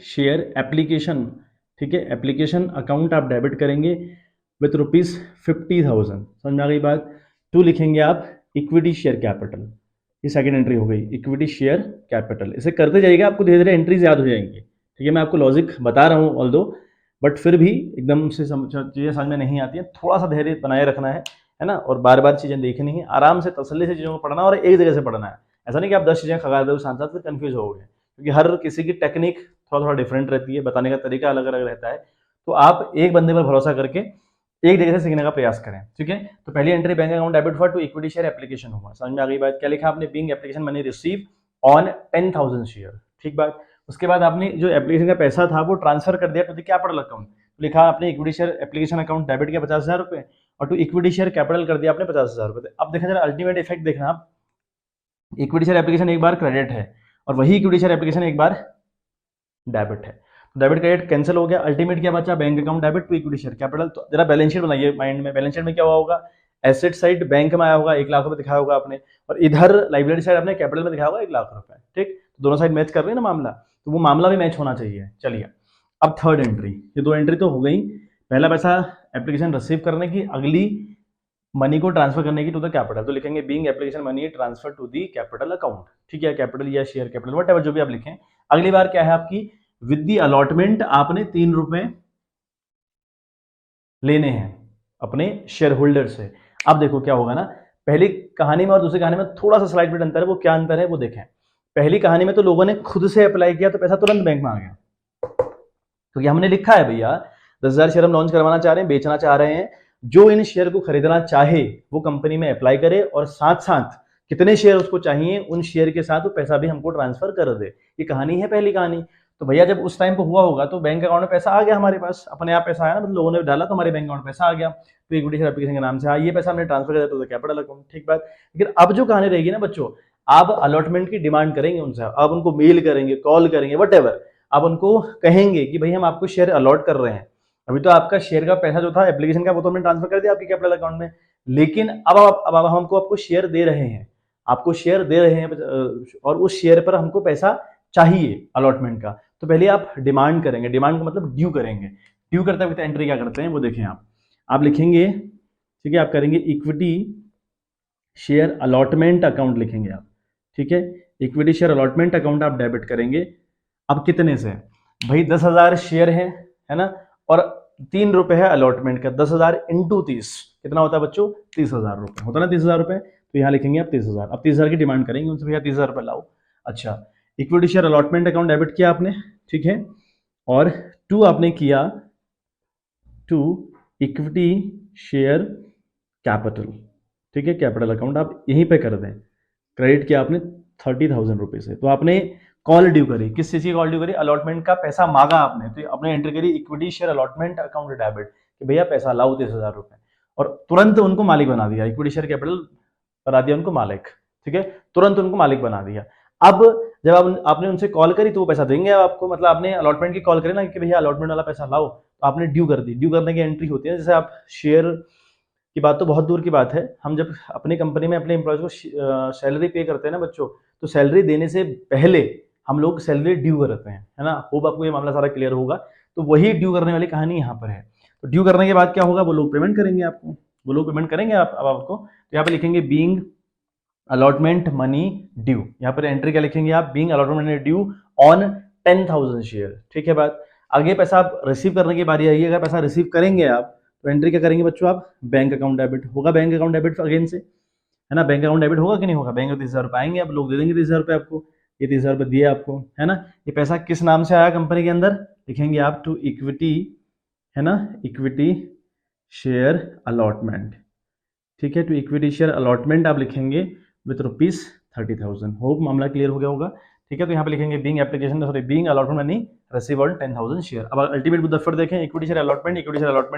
शेयर एप्लीकेशन। ठीक है, एप्लीकेशन अकाउंट आप डेबिट करेंगे विथ ₹50,000। समझ में आ गई बात? टू लिखेंगे आप इक्विटी शेयर कैपिटल। ये सेकंड एंट्री हो गई, इक्विटी शेयर कैपिटल। इसे करते जाइएगा, आपको धीरे धीरे एंट्रीज याद हो जाएंगी। ठीक है, मैं आपको लॉजिक बता रहा हूँ ऑल्दो, बट फिर भी एकदम से चीज़ें समझ में नहीं आती है, थोड़ा सा धैर्य बनाए रखना है ना, और बार बार चीज़ें देखनी है, आराम से तसल्ली से चीज़ों को पढ़ना और एक जगह से पढ़ना है। ऐसा नहीं कि आप 10 चीज़ें खगा दो साथ साथ, फिर कन्फ्यूज होगे, क्योंकि हर किसी की टेक्निक थोड़ा थोड़ा डिफरेंट रहती है, बताने का तरीका अलग अलग रहता है। तो आप एक बंदे पर भरोसा करके एक जगह से सीखने का प्रयास करें। ठीक है, तो पहली entry bank account debit for to equity share application होगा। समझ में आ गई बात? क्या लिखा आपने? Being application money receive on 10,000 share. ठीक बात। उसके बाद आपने जो एप्लीकेशन का पैसा था वो ट्रांसफर कर दिया टू द कैपिटल अकाउंट। लिखा आपने equity share application account debit किया 50,000 रुपये, और टू इक्विटी शेयर कैपिटल कर दिया आपने 50,000 रुपये। अब देखा जरा अल्टीमेट इफेक्ट देखना आप, इक्विटी शेयर एप्लीकेशन एक बार क्रेडिट है और वही इक्विटी शेयर एप्लीकेशन एक बार डेबिट है। डेबिट क्रेडिट कैंसिल हो गया, अल्टीमेट क्या बचा? Bank account debit to equity share capital. तो जरा बैलेंस शीट बनाइए माइंड में। बैलेंस शीट में क्या हुआ होगा? एसेट साइड बैंक में आया होगा 1 लाख रुपए दिखाया होगा आपने, और इधर लाइबिलिटी साइड आपने कैपिटल में दिखाया होगा 1 लाख रुपए। ठीक, तो दोनों साइड मैच कर रहे हैं ना मामला, तो वो मामला भी मैच होना चाहिए। चलिए, अब थर्ड एंट्री, ये 2 एंट्री तो हो गई। पहला पैसा एप्लीकेशन रिसीव करने की, अगली मनी को ट्रांसफर करने की टू द कैपिटल। तो लिखेंगे being application money transfer to the capital account. ठीक है, कैपिटल या शेयर कैपिटल वट एवर जो भी आप लिखें। अगली बार क्या है आपकी? विद दी अलॉटमेंट आपने 3 रुपए लेने हैं अपने शेयर होल्डर से। अब देखो क्या होगा ना, पहली कहानी में और दूसरी कहानी में थोड़ा सा स्लाइड बिट अंतर है। वो क्या अंतर है वो देखें। पहली कहानी में तो लोगों ने खुद से अप्लाई किया तो पैसा तुरंत बैंक में आ गया, क्योंकि हमने लिखा है भैया 10,000 शेयर हम लॉन्च करवाना चाह रहे हैं, बेचना चाह रहे हैं, जो इन शेयर को खरीदना चाहे वो कंपनी में अप्लाई करे, और साथ साथ कितने शेयर उसको चाहिए उन शेयर के साथ वो पैसा भी हमको ट्रांसफर कर दे। ये कहानी है पहली कहानी। तो भैया जब उस टाइम पे हुआ होगा तो बैंक अकाउंट में पैसा आ गया हमारे पास, अपने आप पैसा आया ना, मतलब लोगों ने डाला तो हमारे बैंक अकाउंट में पैसा आ गया, तो इक्विटी शेयर एप्लीकेशन के नाम से ये पैसा हमने ट्रांसफर कर दिया तो कैपिटल अकाउंट। ठीक बात। लेकिन अब जो कहानी रहेगी ना बच्चों, आप अलॉटमेंट की डिमांड करेंगे उनसे, आप उनको मेल करेंगे, कॉल करेंगे, वट एवर, आप उनको कहेंगे कि भाई हम आपको शेयर अलॉट कर रहे हैं। अभी तो आपका शेयर का पैसा जो था एप्लीकेशन का वो तो हमने ट्रांसफर कर दिया आपके कैपिटल अकाउंट में, लेकिन अब हमको आपको शेयर दे रहे हैं, और उस शेयर पर हमको पैसा चाहिए अलॉटमेंट का। तो पहले आप डिमांड करेंगे, डिमांड का मतलब ड्यू करेंगे। ड्यू करते हुए एंट्री क्या करते हैं वो देखें आप लिखेंगे। ठीक है, आप करेंगे इक्विटी शेयर अलॉटमेंट अकाउंट लिखेंगे आप। ठीक है, इक्विटी शेयर अलॉटमेंट अकाउंट आप डेबिट करेंगे। अब कितने से? भाई 10,000 शेयर है ना, और 3 रुपए है अलॉटमेंट का। 10,000 इंटू 30 कितना होता है बच्चों? 30,000 रुपए होता है ना, 30,000 रुपए। तो यहाँ लिखेंगे आप 30,000। अब 30,000 की डिमांड करेंगे उनसे, भैया 30,000 रुपए लाओ। अच्छा, equity share allotment account debit किया आपने, ठीक है, और टू आपने किया टू इक्विटी शेयर कैपिटल, ठीक है, कैपिटल अकाउंट आप यहीं पे कर दें। क्रेडिट किया आपने 30,000 रुपये से, तो आपने कॉल ड्यू करी, किस चीज़ की कॉल ड्यू करी, अलॉटमेंट का पैसा मांगा आपने, तो आपने एंट्री करी equity share allotment account debit कि भैया पैसा लाओ 30,000 रुपये, और तुरंत उनको मालिक बना दिया, इक्विटी शेयर कैपिटल बना दिया उनको मालिक, ठीक है, तुरंत उनको मालिक बना दिया। अब जब आपने उनसे कॉल करी तो वो पैसा देंगे आपको, मतलब आपने अलॉटमेंट की कॉल करी ना कि भैया अलॉटमेंट वाला पैसा लाओ, तो आपने ड्यू कर दी। ड्यू करने की एंट्री होती है, जैसे आप शेयर की बात तो बहुत दूर की बात है, हम जब अपनी कंपनी में अपने एम्प्लॉयज को सैलरी पे करते हैं ना बच्चों, तो सैलरी देने से पहले हम लोग सैलरी ड्यू करते हैं, है ना। होप आपको ये मामला सारा क्लियर होगा। तो वही ड्यू करने वाली कहानी यहाँ पर है। तो ड्यू करने के बाद क्या होगा, वो लोग पेमेंट करेंगे आपको, वो लोग पेमेंट करेंगे अब आपको। तो यहाँ पे लिखेंगे बीइंग अलॉटमेंट मनी ड्यू, यहाँ पर एंट्री क्या लिखेंगे आप, being allotment money due on 10,000 share, ठीक है बात। आगे पैसा आप रिसीव करने की बारी आई, अगर पैसा रिसीव करेंगे आप तो एंट्री क्या करेंगे बच्चों आप, बैंक अकाउंट डेबिट होगा, बैंक अकाउंट डेबिट अगेन से, है ना, बैंक अकाउंट डेबिट होगा कि नहीं होगा, बैंक में 30,000 रुपये आएंगे, आप लोग दे देंगे 30,000 रुपये आपको, ये 30,000 रुपये दिए आपको, है ना। ये पैसा किस नाम से आया कंपनी के अंदर, लिखेंगे आप टू इक्विटी, है ना, इक्विटी शेयर अलॉटमेंट, ठीक है, टू इक्विटी शेयर अलॉटमेंट आप लिखेंगे विथ ₹30,000। होप मामला क्लियर हो गया होगा, ठीक है। तो यहाँ पे लिखेंगे being application sorry being allotment money receive on 10,000 share. अब अल्टीमेट मुद्दा फिर देखें, equity share allotment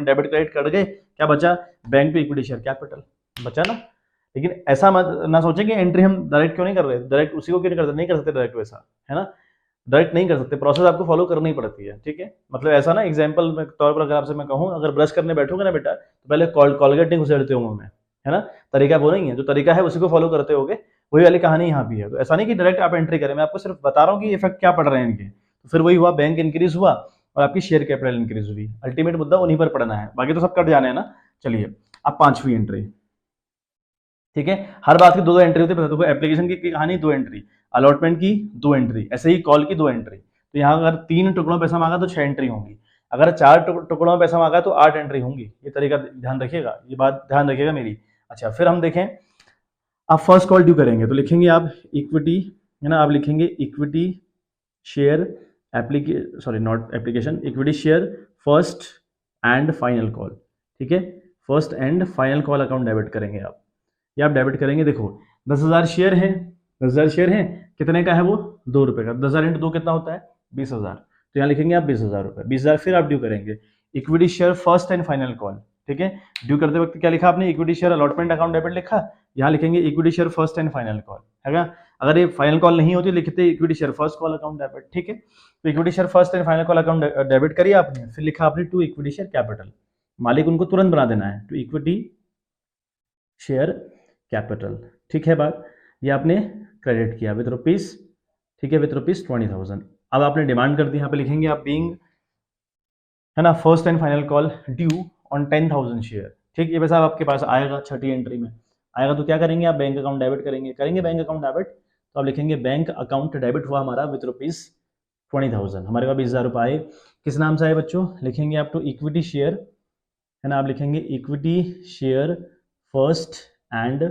debit credit कर गए, क्या बचा, bank to equity share capital बचा ना। लेकिन ऐसा मत ना सोचें कि एंट्री हम डायरेक्ट क्यों नहीं कर रहे, डायरेक्ट उसी को क्यों नहीं करते, नहीं कर सकते डायरेक्ट वैसा, है ना, डायरेक्ट नहीं कर सकते, प्रोसेस आपको फॉलो करनी पड़ती है, ठीक है। मतलब ऐसा ना, एग्जांपल में तौर पर अगर आपसे मैं कहूँ, अगर ब्रश करने बैठोगे ना बेटा, तो पहले कॉलगेट नहीं घुसेड़ते हो मुंह में, है ना, तरीका वो नहीं है, जो तरीका है उसी को फॉलो करते होगे, वही वाली कहानी यहाँ भी है। तो ऐसा नहीं कि डायरेक्ट आप एंट्री करें, मैं आपको सिर्फ बता रहा हूँ कि इफेक्ट क्या पड़ रहे हैं इनके। तो फिर वही हुआ, बैंक इंक्रीज हुआ और आपकी शेयर कैपिटल इंक्रीज हुई, अल्टीमेट मुद्दा उन्हीं पर पड़ना है, बाकी तो सब कट जाने हैं ना। चलिए अब पांचवी एंट्री, ठीक है, हर बात की दो दो एंट्री होती है, देखो एप्लीकेशन की कहानी 2 एंट्री, अलॉटमेंट की 2 एंट्री, ऐसे ही कॉल की 2 एंट्री। तो यहाँ अगर 3 टुकड़ों में पैसा मांगा तो 6 एंट्री होंगी, अगर 4 टुकड़ों में पैसा मांगा तो 8 एंट्री होंगी। ये तरीका ध्यान रखिएगा, ये बात ध्यान रखिएगा मेरी। अच्छा फिर हम देखें, आप फर्स्ट कॉल ड्यू करेंगे तो लिखेंगे आप इक्विटी, है ना, आप लिखेंगे equity share not application, equity share first and final call, ठीक है, first and final call account debit करेंगे आप, ये आप डेबिट करेंगे। देखो 10,000 शेयर है, 10,000 शेयर है, कितने का है वो, ₹2 का, 10,000 इंटू 2 कितना होता है, 20,000। तो यहाँ लिखेंगे आप 20,000 रुपये, 20,000 फिर आप ड्यू करेंगे equity share first and final call, ठीक है। ड्यू करते वक्त क्या लिखा आपने, equity share allotment account debit लिखा, यहाँ लिखेंगे equity share first and final call, है ना। अगर ये फाइनल कॉल नहीं होती लिखते equity share first call account debit, ठीक है। तो equity share first and final call account debit करिए आपने, फिर लिखा आपने टू इक्विटी शेयर कैपिटल, मालिक उनको तुरंत बना देना है, टू इक्विटी शेयर कैपिटल, ठीक है बात। ये आपने क्रेडिट किया विथ रुपीज, ठीक है, विथ ₹20,000। अब आपने डिमांड कर दी, यहाँ पे लिखेंगे आप बीइंग, है ना, first and final call due on 10,000 share, ठीक। ये पैसा आपके पास आएगा, छठी एंट्री में आएगा, तो क्या करेंगे आप, बैंक अकाउंट डेबिट करेंगे बैंक अकाउंट डेबिट। तो आप लिखेंगे बैंक अकाउंट डेबिट हुआ हमारा विथ ₹20,000, हमारे पास 20,000 रुपये आए, किस नाम से आए बच्चों, लिखेंगे आप टू इक्विटी शेयर, है ना, आप लिखेंगे equity share first and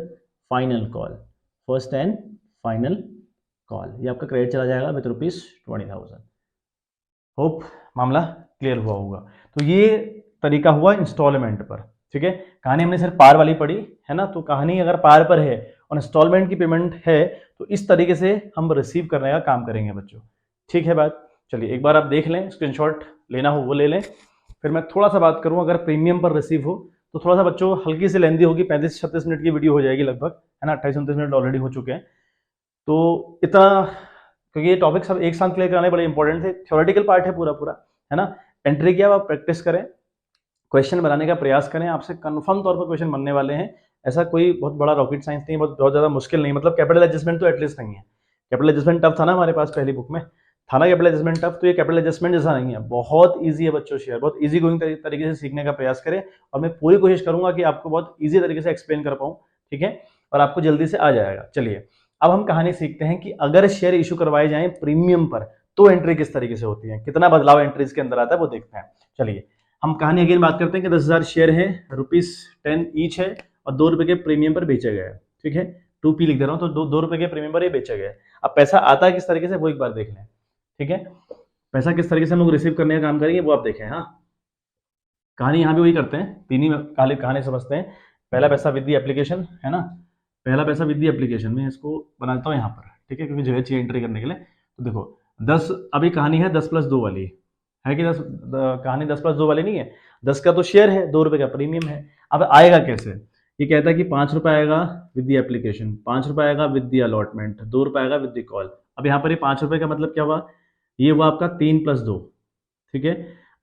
final call, first and final call, ये आपका क्रेडिट चला जाएगा विथ ₹20,000। होप मामला क्लियर हुआ होगा। तो ये तरीका हुआ इंस्टॉलमेंट पर, ठीक है। कहानी हमने सिर्फ पार वाली पढ़ी, है ना, तो कहानी अगर पार पर है और इंस्टॉलमेंट की पेमेंट है तो इस तरीके से हम रिसीव करने का काम करेंगे बच्चों, ठीक है बात। चलिए एक बार आप देख लें, स्क्रीनशॉट लेना हो वो ले लें, फिर मैं थोड़ा सा बात करूं, अगर प्रीमियम पर रिसीव हो तो थोड़ा सा बच्चों हल्की सी लेंदी होगी, 35-36 मिनट की वीडियो हो जाएगी लगभग, है ना, 28-29 मिनट ऑलरेडी हो चुके हैं। तो इतना, क्योंकि ये टॉपिक सब एक साथ क्लियर कराने बड़े इंपॉर्टेंट थे, थ्योरेटिकल पार्ट है पूरा पूरा, है ना। एंट्री किया आप प्रैक्टिस करें, क्वेश्चन बनाने का प्रयास करें, आपसे कंफर्म तौर पर क्वेश्चन बनने वाले हैं। ऐसा कोई बहुत बड़ा रॉकेट साइंस नहीं, बहुत ज़्यादा मुश्किल नहीं, मतलब कैपिटल एडजस्टमेंट तो एटलीस्ट नहीं है। कैपिटल एडजस्टमेंट टफ था ना हमारे पास पहली बुक में, था ना कैपिटल एडजस्टमेंट टफ, तो ये कैपिटल एडजस्टमेंट जैसा नहीं है, बहुत ईजी है बच्चों। शेयर बहुत ईजी गोइंग तरीके से सीखने का प्रयास करें, और मैं पूरी कोशिश करूंगा कि आपको बहुत ईजी तरीके से एक्सप्लेन कर पाऊँ, ठीक है, और आपको जल्दी से आ जाएगा। चलिए अब हम कहानी सीखते हैं कि अगर शेयर इशू करवाए जाएं प्रीमियम पर तो एंट्री किस तरीके से होती है, कितना बदलाव एंट्रीज के अंदर आता है वो देखते हैं। चलिए हम कहानी अगेन बात करते हैं कि 10,000 शेयर है, ₹10 ईच है, और ₹2 के प्रीमियम पर बेचे गए, ठीक है, 2p लिख दे रहा हूँ, तो ₹2 के प्रीमियम पर ये बेचे गए। अब पैसा आता है किस तरीके से वो एक बार देख लें, ठीक है, पैसा किस तरीके से हम लोग रिसीव करने का काम करेंगे वो आप देखें। हाँ कहानी यहाँ भी वही करते हैं, तीन ही कहानी समझते हैं। पहला पैसा विद दी एप्लीकेशन है ना, पहला पैसा विद दी एप्लीकेशन में इसको बनाता हूँ यहाँ पर, ठीक है, क्योंकि जगह चाहिए एंट्री करने के लिए। तो देखो 10, अभी कहानी है 10+2 वाली है कि 10 कहानी 10+2 वाली नहीं है, 10 का तो शेयर है, 2 रुपए का प्रीमियम है। अब आएगा कैसे, ये कहता है कि 5 रुपए आएगा विद दी एप्लीकेशन, 5 रुपए आएगा विद दी अलॉटमेंट, 2 रुपए आएगा विद दी कॉल। अब यहाँ पर ये 5 रुपए का मतलब क्या हुआ, ये हुआ आपका 3+2, ठीक है।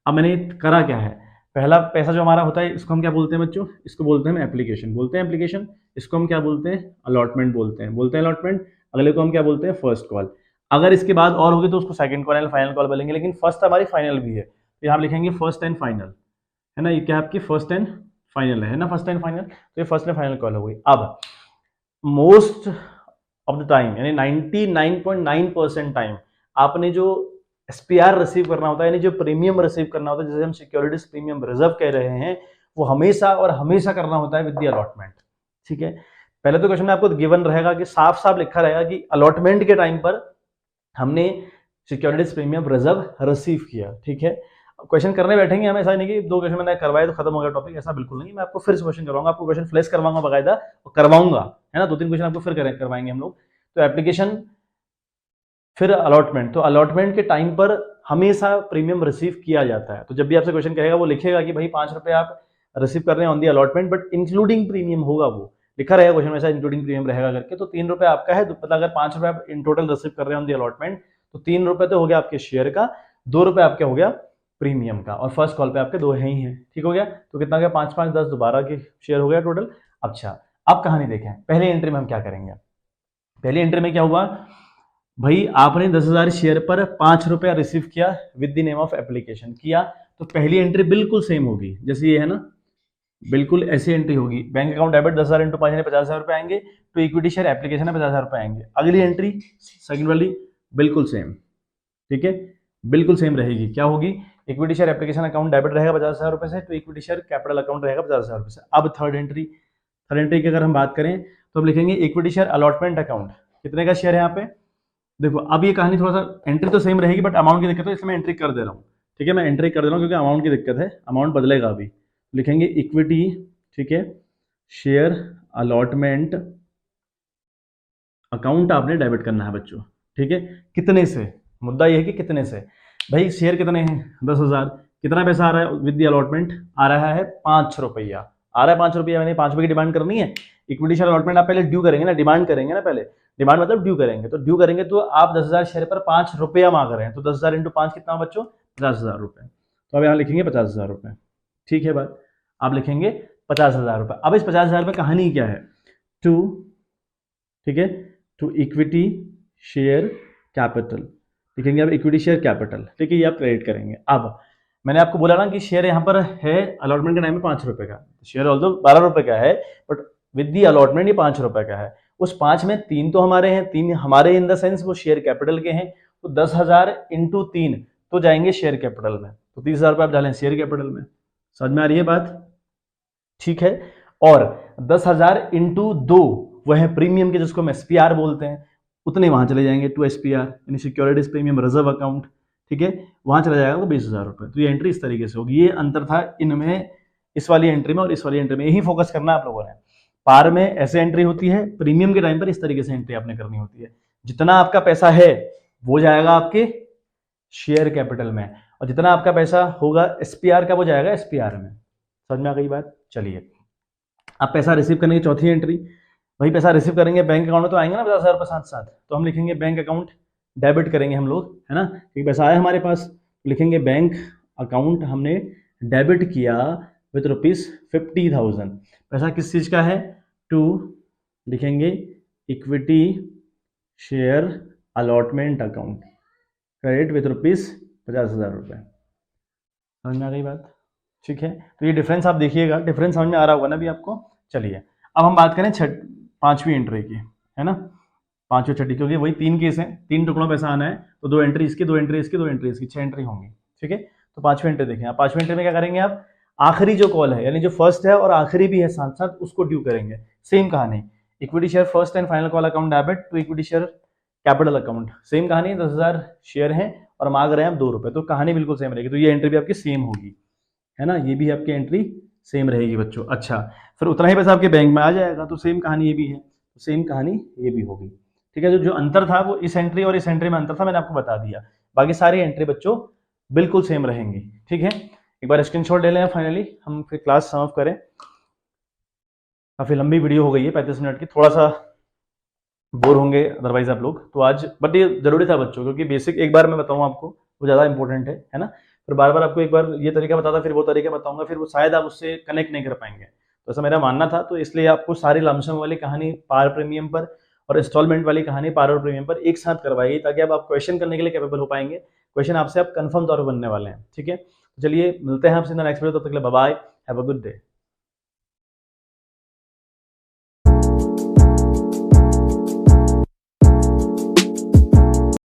अब मैंने करा क्या है, पहला पैसा जो हमारा होता है इसको हम क्या बोलते हैं बच्चों, इसको बोलते हैं एप्लीकेशन, बोलते हैं एप्लीकेशन, इसको हम क्या बोलते हैं, अलॉटमेंट बोलते हैं अलॉटमेंट। अगले को हम क्या बोलते हैं, फर्स्ट कॉल। अगर इसके बाद और होगी तो उसको सेकंड कॉल फाइनल कॉल बोलेंगे, लेकिन फर्स्ट हमारी फाइनल भी है, तो यहाँ लिखेंगे फर्स्ट एंड फाइनल, है ना, ये क्या आपकी फर्स्ट एंड फाइनल है ना, फर्स्ट एंड फाइनल, तो ये फर्स्ट एंड फाइनल कॉल हो गई। अब मोस्ट ऑफ द टाइम यानी 99.9% टाइम आपने जो एसपीआर रिसीव करना होता है, यानी जो प्रीमियम रिसीव करना होता है, जिसे हम सिक्योरिटीज प्रीमियम रिजर्व कह रहे हैं, वो हमेशा और हमेशा करना होता है विद द अलॉटमेंट, ठीक है। पहले तो क्वेश्चन में आपको गिवन रहेगा कि साफ साफ लिखा रहेगा कि अलॉटमेंट के टाइम पर हमने सिक्योरिटीज प्रीमियम रिजर्व रिसीव किया, ठीक है। क्वेश्चन करने बैठेंगे हम, ऐसा नहीं कि 2 क्वेश्चन मैंने करवाए तो खत्म हो गया टॉपिक, ऐसा बिल्कुल नहीं। मैं आपको फिर से क्वेश्चन करवाऊंगा, आपको क्वेश्चन फ्लैश करवाऊंगा बाकायदा और करवाऊंगा, है ना, 2-3 क्वेश्चन आपको फिर करवाएंगे हम लोग। तो एप्लीकेशन फिर अलॉटमेंट, तो अलॉटमेंट के टाइम पर हमेशा प्रीमियम रिसीव किया जाता है। तो जब भी आपसे क्वेश्चन कहेगा वो लिखेगा कि भाई 5 रुपए आप रिसीव कर रहे हैं on the allotment, but including premium होगा, वो लिखा रहेगा क्वेश्चन में ऐसा, इंक्लूडिंग प्रीमियम रहेगा करके। तो 3 रुपए आपका है, तो मतलब अगर 5 रुपए आप इन टोटल रिसीव कर रहे हैं ऑन दी अलॉटमेंट, तो 3 रुपए तो हो गया आपके शेयर का, 2 रुपए आपका हो गया प्रीमियम का, और फर्स्ट कॉल पे आपके 2 है ही हैं, ठीक हो गया। तो कितना गया, 5 5 10 12 के शेयर हो गया टोटल। अच्छा, अब कहानी देखें, पहले एंट्री में हम क्या करेंगे। पहली एंट्री में क्या हुआ भाई, आपने 10,000 शेयर पर 5 रुपया रिसीव किया with the name of application किया, तो पहली एंट्री बिल्कुल सेम होगी जैसे ये है ना, बिल्कुल ऐसी एंट्री होगी। बैंक अकाउंट डेबिट 10,000 इंटू 5 50,000 रुपए आएंगे, तो इक्विटी शेयर एप्लीकेशन है 50,000 रुपए आएंगे। अगली एंट्री सेकंड वाली बिल्कुल सेम, ठीक है, बिल्कुल सेम रहेगी। क्या होगी, equity share application account debit रहेगा 50,000 रुपए से, तो इक्विटी शेयर कैपिटल अकाउंट रहेगा 50,000 रुपए से। अब थर्ड एंट्री की अगर हम बात करें तो हम लिखेंगे इक्विटी शेयर अलॉटमेंट अकाउंट, कितने का शेयर है यहाँ पे। देखो अब ये कहानी थोड़ा सा, एंट्री तो सेम रहेगी बट अमाउंट की दिक्कत है, इसलिए मैं एंट्री कर दे रहा हूँ, ठीक है, मैं एंट्री कर दे रहा हूँ क्योंकि अमाउंट की दिक्कत है, अमाउंट बदलेगा अभी। लिखेंगे इक्विटी, ठीक है, शेयर अलॉटमेंट अकाउंट आपने डेबिट करना है बच्चों, ठीक है। कितने से, मुद्दा ये है कि कितने से, भाई शेयर कितने हैं 10,000, कितना पैसा आ रहा है विद द अलॉटमेंट, आ रहा है 5 रुपया, आ रहा है 5 रुपया, मैंने 5 रुपये की डिमांड करनी है। इक्विटी शेयर अलॉटमेंट आप पहले ड्यू करेंगे ना, डिमांड करेंगे ना, पहले डिमांड मतलब ड्यू करेंगे, तो ड्यू करेंगे तो आप 10,000 शेयर पर 5 रुपया मांग रहे हैं, तो 10,000 इंटू 5 कितना बच्चों, 50,000 रुपये। तो अब यहाँ लिखेंगे 50,000 रुपये, ठीक है बात, आप लिखेंगे 50,000 रुपये। अब इस 50,000 रुपये कहानी क्या है, टू, ठीक है, टू इक्विटी शेयर कैपिटल, लिखेंगे अब इक्विटी शेयर कैपिटल, ठीक है, ये आप क्रेडिट करेंगे। अब मैंने आपको बोला ना कि शेयर यहाँ पर है अलॉटमेंट के टाइम में 5 रुपए का, शेयर ऑल्दो 12 रुपए का है, बट विद दी अलॉटमेंट ये 5 रुपए का है। उस 5 में 3 तो हमारे हैं, 3 हमारे इन द सेंस वो शेयर कैपिटल के हैं, तो 10,000 इंटू 3 तो जाएंगे शेयर कैपिटल में, तो 30,000 रुपये आप डालें शेयर कैपिटल में, समझ में आ रही है बात, ठीक है। और 10,000 इंटू 2 वह है प्रीमियम के, जिसको हम एसपीआर बोलते हैं, उतने वहां चले जाएंगे टू एसपीआर यानी सिक्योरिटीज प्रीमियम रिजर्व अकाउंट, ठीक है, वहां चला जाएगा वो 20,000 रुपये। तो ये एंट्री इस तरीके से होगी, ये अंतर था इनमें, इस वाली एंट्री में और इस वाली एंट्री में, यही फोकस करना है आप लोगों ने। पार में ऐसे एंट्री होती है, प्रीमियम के टाइम पर इस तरीके से एंट्री आपने करनी होती है, जितना आपका पैसा है वो जाएगा आपके शेयर कैपिटल में, और जितना आपका पैसा होगा एसपीआर का वो जाएगा एसपीआर में, समझ में आ गई बात। चलिए अब पैसा रिसीव करने की चौथी एंट्री, भाई पैसा रिसीव करेंगे बैंक अकाउंट में तो आएंगे ना 50,000 रुपये साथ साथ, तो हम लिखेंगे बैंक अकाउंट डेबिट करेंगे हम लोग, है ना, क्योंकि पैसा आया हमारे पास, लिखेंगे बैंक अकाउंट हमने डेबिट किया विथ ₹50,000। पैसा किस चीज़ का है, टू, लिखेंगे equity share allotment account, credit with ₹50,000 रुपये, समझ में आ गई बात, ठीक है। तो ये डिफरेंस आप देखिएगा, डिफरेंस समझ में आ रहा होगा ना अभी आपको। चलिए अब हम बात करें पांचवी एंट्री की, है ना, पांचवी छठी, क्योंकि वही 3 केस हैं, 3 टुकड़ों पैसा आना है, तो 2 एंट्री इसकी, 2 एंट्री इसकी, 2 एंट्री इसकी, 6 एंट्री होंगी, ठीक है। तो पांचवी एंट्री देखें आप, पांचवी एंट्री में क्या करेंगे आप, आखिरी जो कॉल है यानी जो फर्स्ट है और आखिरी भी है साथ साथ, उसको ड्यू करेंगे। सेम कहानी, equity share first and final call account debit to equity share capital account, same कहानी, 10,000 शेयर हैं और मांग रहे हैं आप 2 रुपए, तो कहानी बिल्कुल सेम रहेगी, तो ये एंट्री भी आपकी सेम होगी, है ना, ये भी आपकी एंट्री सेम रहेगी बच्चों। अच्छा, फिर उतना ही पैसा आपके बैंक में आ जाएगा, तो सेम कहानी ये भी है, तो सेम कहानी ये भी होगी। ठीक है, जो जो अंतर था वो इस एंट्री और इस एंट्री में अंतर था, मैंने आपको बता दिया। बाकी सारी एंट्री बच्चों बिल्कुल सेम रहेंगी। ठीक है, एक बार स्क्रीनशॉट ले लें, फाइनली हम फिर क्लास समाप्त करें। काफ़ी लंबी वीडियो हो गई है, 35 मिनट की, थोड़ा सा बोर होंगे अदरवाइज आप लोग तो आज, बट ये जरूरी था बच्चों, क्योंकि बेसिक एक बार मैं बताऊँ आपको वो ज़्यादा इंपॉर्टेंट है ना। फिर बार बार आपको एक बार ये तरीका बताता फिर वो तरीका बताऊंगा, फिर वो शायद आप उससे कनेक्ट नहीं कर पाएंगे, तो ऐसा मेरा मानना था। तो इसलिए आपको सारी लमसम वाली कहानी पार प्रीमियम पर और इंस्टॉलमेंट वाली कहानी पार और प्रीमियम पर एक साथ करवाइए, ताकि आप क्वेश्चन करने के लिए कैपेबल हो पाएंगे। क्वेश्चन आपसे आप कंफर्म तौर पर बनने वाले हैं। ठीक है, चलिए मिलते हैं आपसे नेक्स्ट वीडियो, तब तक के लिए bye bye, have a good day.